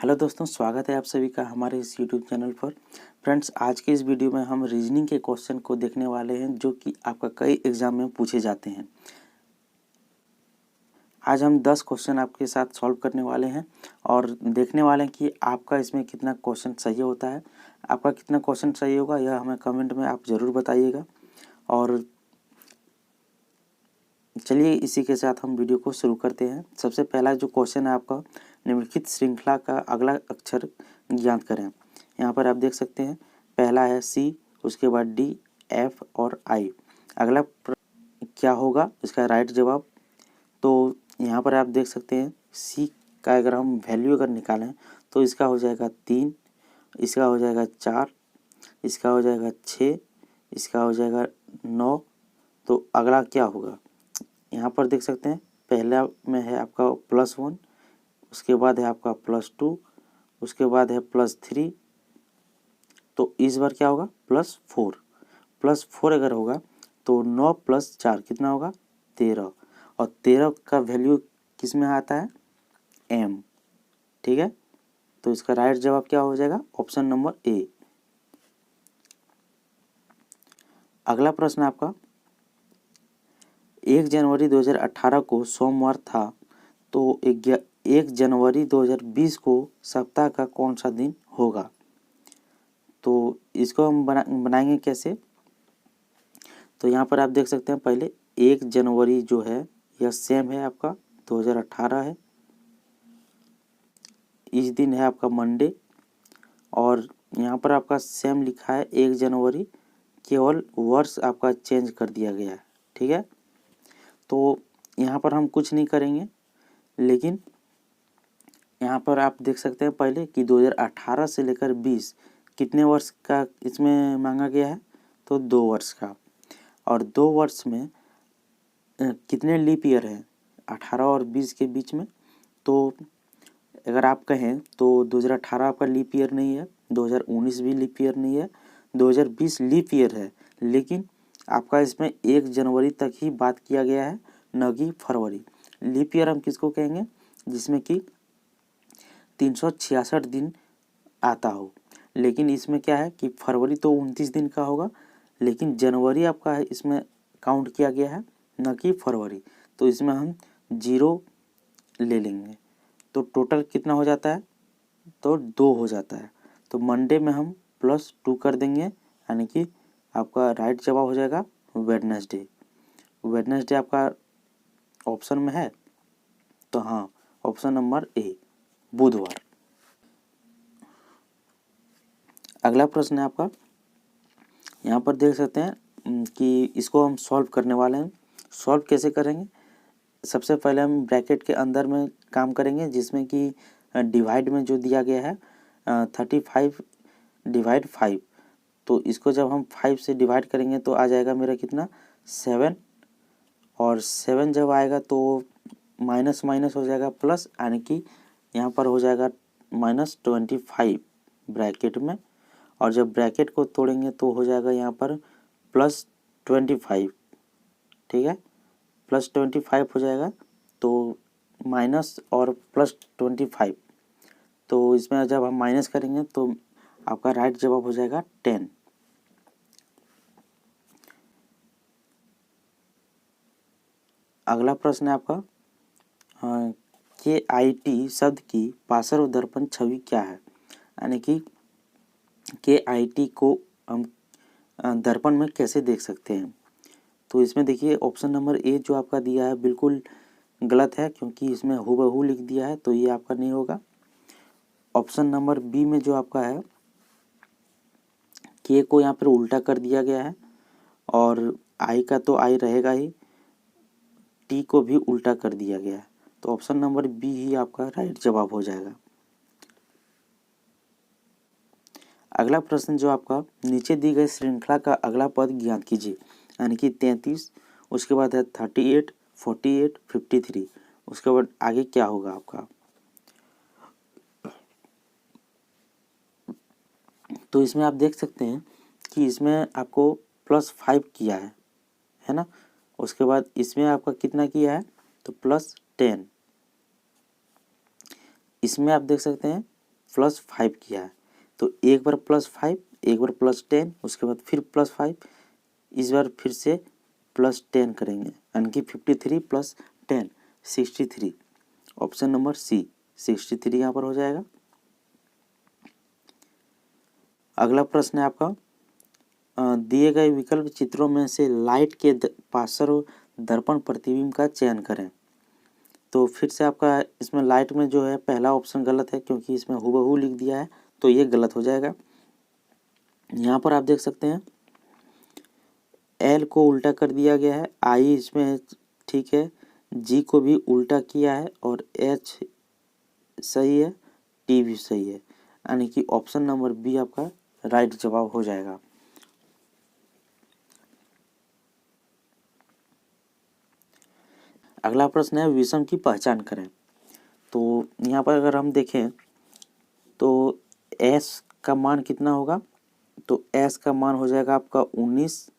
Hello दोस्तों, स्वागत है आप सभी का हमारे इस यूट्यूब चैनल पर। फ्रेंड्स, आज के इस वीडियो में हम रीजनिंग के क्वेश्चन को देखने वाले हैं जो कि आपका कई एग्जाम में पूछे जाते हैं। आज हम 10 क्वेश्चन आपके साथ सॉल्व करने वाले हैं और देखने वाले हैं कि आपका इसमें कितना क्वेश्चन सही होता है। आपका कितना क्वेश्चन सही होगा यह हमें कमेंट में आप ज़रूर बताइएगा। और चलिए इसी के साथ हम वीडियो को शुरू करते हैं। सबसे पहला जो क्वेश्चन है आपका, निम्नलिखित श्रृंखला का अगला अक्षर ज्ञात करें। यहाँ पर आप देख सकते हैं पहला है सी, उसके बाद डी, एफ और आई। अगला क्या होगा इसका राइट जवाब। तो यहाँ पर आप देख सकते हैं सी का अगर हम वैल्यू अगर निकालें तो इसका हो जाएगा 3, इसका हो जाएगा 4, इसका हो जाएगा 6, इसका हो जाएगा 9। तो अगला क्या होगा, यहाँ पर देख सकते हैं पहला में है आपका +1, उसके बाद है आपका +2, उसके बाद है +3। तो इस बार क्या होगा +4। +4 अगर होगा तो 9 + 4 कितना होगा 13, और 13 का वैल्यू किस में आता है m। ठीक है, तो इसका राइट जवाब क्या हो जाएगा ऑप्शन नंबर ए। अगला प्रश्न आपका, 1 जनवरी 2018 को सोमवार था, तो 1 जनवरी 2020 को सप्ताह का कौन सा दिन होगा। तो इसको हम बनाएंगे कैसे। तो यहाँ पर आप देख सकते हैं पहले 1 जनवरी जो है यह सेम है आपका 2018 है, इस दिन है आपका मंडे। और यहाँ पर आपका सेम लिखा है 1 जनवरी, केवल वर्ष आपका चेंज कर दिया गया है। ठीक है, तो यहाँ पर हम कुछ नहीं करेंगे, लेकिन यहाँ पर आप देख सकते हैं पहले कि 2018 से लेकर 20 कितने वर्ष का इसमें मांगा गया है, तो 2 वर्ष का। और 2 वर्ष में कितने लीप ईयर हैं 18 और 20 के बीच में। तो अगर आप कहें तो 2018 आपका लीप ईयर नहीं है, 2019 भी लीप ईयर नहीं है, 2020 लीप ईयर है, लेकिन आपका इसमें 1 जनवरी तक ही बात किया गया है, न कि फरवरी। लीप ईयर हम किसको कहेंगे, जिसमें कि 366 दिन आता हो। लेकिन इसमें क्या है कि फरवरी तो 29 दिन का होगा, लेकिन जनवरी आपका है इसमें काउंट किया गया है, न कि फरवरी। तो इसमें हम 0 ले लेंगे, तो टोटल कितना हो जाता है, तो 2 हो जाता है। तो मंडे में हम +2 कर देंगे, यानी कि आपका राइट जवाब हो जाएगा वेडनेसडे। वेडनेसडे आपका ऑप्शन में है, तो हाँ ऑप्शन नंबर ए, बुधवार। अगला प्रश्न है आपका, यहाँ पर देख सकते हैं कि इसको हम सॉल्व करने वाले हैं। सॉल्व कैसे करेंगे, सबसे पहले हम ब्रैकेट के अंदर में काम करेंगे, जिसमें कि डिवाइड में जो दिया गया है 35 / 5। तो इसको जब हम 5 से डिवाइड करेंगे तो आ जाएगा मेरा कितना 7, और 7 जब आएगा तो माइनस माइनस हो जाएगा प्लस, यानी कि यहाँ पर हो जाएगा -25 ब्रैकेट में। और जब ब्रैकेट को तोड़ेंगे तो हो जाएगा यहाँ पर +25। ठीक है, +25 हो जाएगा, तो माइनस और +25, तो इसमें जब हम माइनस करेंगे तो आपका राइट जवाब हो जाएगा 10। अगला प्रश्न है आपका, KIT शब्द की पार्श्व दर्पण छवि क्या है। यानी कि KIT को हम दर्पण में कैसे देख सकते हैं। तो इसमें देखिए ऑप्शन नंबर ए जो आपका दिया है बिल्कुल गलत है, क्योंकि इसमें हूबहू लिख दिया है, तो ये आपका नहीं होगा। ऑप्शन नंबर बी में जो आपका है के को यहाँ पर उल्टा कर दिया गया है, और आई का तो आई रहेगा ही, टी को भी उल्टा कर दिया गया है। तो ऑप्शन नंबर बी ही आपका राइट जवाब हो जाएगा। अगला प्रश्न जो आपका, नीचे दी गई श्रृंखला का अगला पद ज्ञात कीजिए। यानी कि 33, उसके बाद है 38, 48, 53। उसके बाद आगे क्या होगा आपका। तो इसमें आप देख सकते हैं कि इसमें आपको +5 किया है ना। उसके बाद इसमें आपका कितना किया है, तो +10। इसमें आप देख सकते हैं +5 किया है, तो एक बार +5, एक बार +10, उसके बाद फिर +5, इस बार फिर से +10 करेंगे, यानी कि 53 + 10 63। ऑप्शन नंबर सी 63 यहाँ पर हो जाएगा। अगला प्रश्न है आपका, दिए गए विकल्प चित्रों में से लाइट के पार्श्व दर्पण प्रतिबिंब का चयन करें। तो फिर से आपका इसमें लाइट में जो है पहला ऑप्शन गलत है, क्योंकि इसमें हूबहू लिख दिया है, तो ये गलत हो जाएगा। यहाँ पर आप देख सकते हैं एल को उल्टा कर दिया गया है, आई इसमें ठीक है, जी को भी उल्टा किया है और एच सही है, टी भी सही है, यानी कि ऑप्शन नंबर बी आपका राइट जवाब हो जाएगा। अगला प्रश्न है विषम की पहचान करें। तो यहाँ पर अगर हम देखें तो एस का मान कितना होगा, तो एस का मान हो जाएगा आपका 19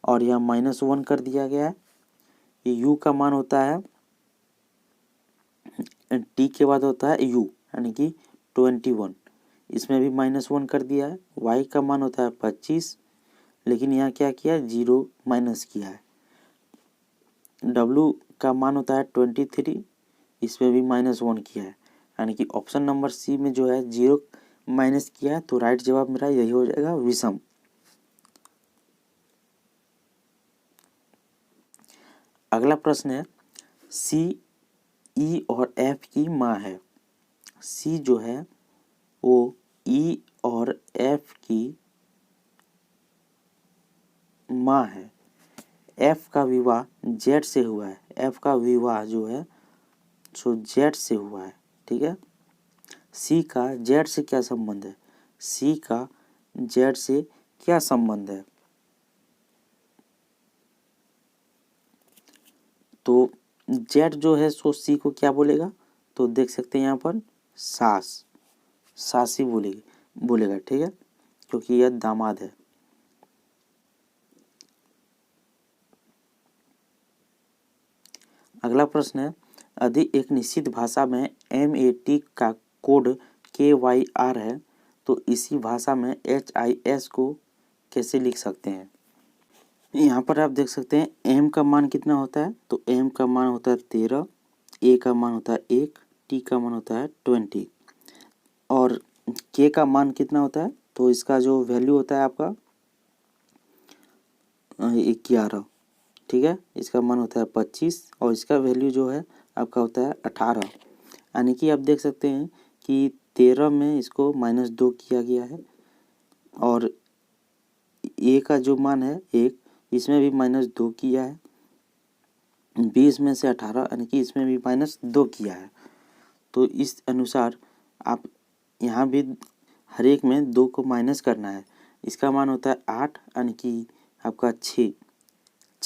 और यहाँ -1 कर दिया गया है। यू का मान होता है, टी के बाद होता है यू, यानी कि 21, इसमें भी -1 कर दिया है। वाई का मान होता है 25, लेकिन यहाँ क्या किया, 0 माइनस किया है। डब्लू का मान होता है 23, इसमें भी -1 किया है, यानी कि ऑप्शन नंबर सी में जो है 0 माइनस किया है, तो राइट जवाब मेरा यही हो जाएगा, विषम। अगला प्रश्न है सी, ई और एफ की माँ है। सी जो है वो ई और एफ की माँ है। एफ का विवाह जेड से हुआ है, एफ का विवाह जो है सो जेड से हुआ है, ठीक है। सी का जेड से क्या संबंध है, सी का जेड से क्या संबंध है, तो जेड जो है सो सी को क्या बोलेगा, तो देख सकते हैं यहाँ पर सास ही बोलेगा, ठीक है, क्योंकि यह दामाद है। अगला प्रश्न है यदि एक निश्चित भाषा में MAT का कोड KYR है, तो इसी भाषा में HIS को कैसे लिख सकते हैं। यहाँ पर आप देख सकते हैं M का मान कितना होता है, तो M का मान होता है 13, A का मान होता है 1, T का मान होता है 20 और K का मान कितना होता है, तो इसका जो वैल्यू होता है आपका 11, ठीक है, इसका मान होता है 25 और इसका वैल्यू जो है आपका होता है 18, यानी कि आप देख सकते हैं कि 13 में इसको -2 किया गया है और ए का जो मान है 1, इसमें भी -2 किया है, 20 में से 18, यानी कि इसमें भी -2 किया है। तो इस अनुसार आप यहाँ भी हर एक में 2 को माइनस करना है। इसका मान होता है 8, यानी कि आपका 6,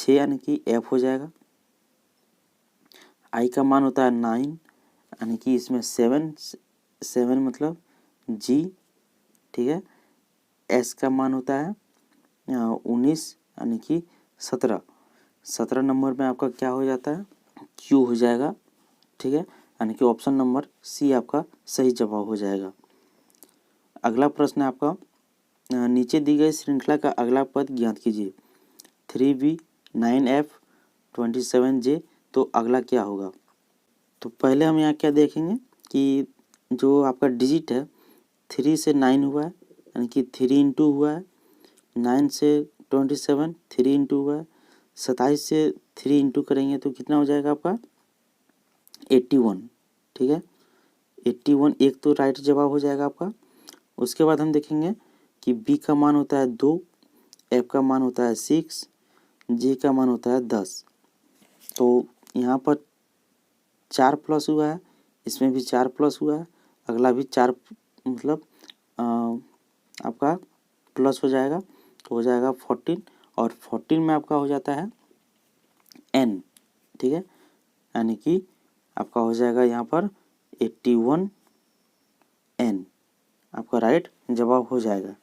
यानी कि एफ हो जाएगा। आई का मान होता है 9, यानी कि इसमें 7 मतलब जी, ठीक है। एस का मान होता है 19, यानी कि 17 नंबर में आपका क्या हो जाता है, क्यू हो जाएगा, ठीक है, यानी कि ऑप्शन नंबर सी आपका सही जवाब हो जाएगा। अगला प्रश्न है आपका नीचे दी गई श्रृंखला का अगला पद ज्ञात कीजिए। 3B 9F 27J, तो अगला क्या होगा। तो पहले हम यहाँ क्या देखेंगे कि जो आपका डिजिट है 3 से 9 हुआ है, यानी कि 3 इंटू हुआ है, 9 से 27 3 इंटू हुआ है, 27 से 3 इंटू करेंगे तो कितना हो जाएगा आपका 81, ठीक है, 81 एक तो राइट जवाब हो जाएगा आपका। उसके बाद हम देखेंगे कि बी का मान होता है 2, एफ का मान होता है 6, जी का मान होता है 10। तो यहाँ पर 4 प्लस हुआ है, इसमें भी 4 प्लस हुआ है, अगला भी 4 मतलब आपका प्लस हो जाएगा, तो हो जाएगा 14 और 14 में आपका हो जाता है n, ठीक है, यानी कि आपका हो जाएगा यहाँ पर 81 n, आपका राइट जवाब हो जाएगा।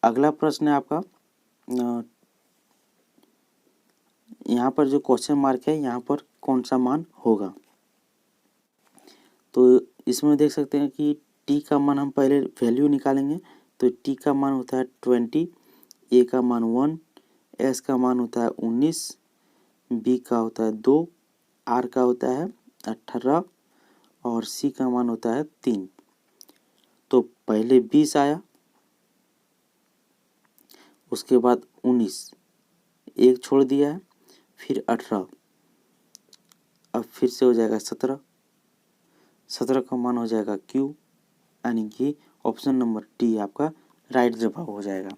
अगला प्रश्न है आपका यहाँ पर जो क्वेश्चन मार्क है यहाँ पर कौन सा मान होगा। तो इसमें देख सकते हैं कि टी का मान हम पहले वैल्यू निकालेंगे। तो टी का मान होता है 20, ए का मान 1, एस का मान होता है 19, बी का होता है 2, आर का होता है 18 और सी का मान होता है 3। तो पहले 20 आया, उसके बाद 19, एक छोड़ दिया है, फिर 18, अब फिर से हो जाएगा 17, 17 का मान हो जाएगा क्यू, यानी कि ऑप्शन नंबर डी आपका राइट जवाब हो जाएगा।